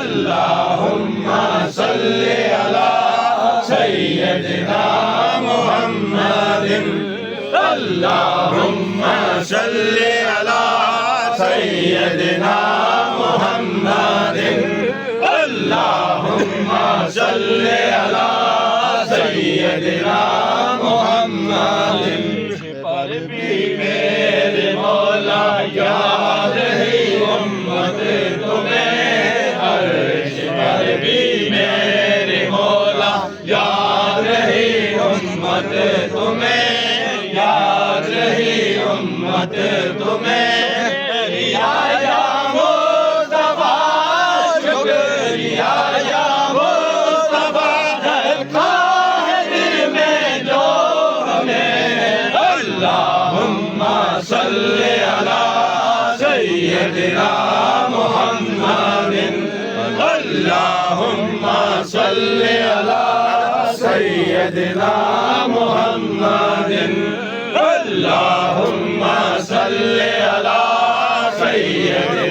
اللهم صل على سيدنا محمد اللهم صل على سيدنا محمد اللهم صل على سيدنا محمد پر بھی میرے مولا یاد ہے امت تمہیں عرش پر بھی میرے مولا یاد رہی امت تمہیں یاد رہی امت تمہیں یا مصطفیٰ شکریہ یا مصطفیٰ رکھا ہے دل میں جو ہمیں اللہم صلی علی سیدنا محمد اللہم صلی علی سیدنا محمد اللہم صلی علی سیدنا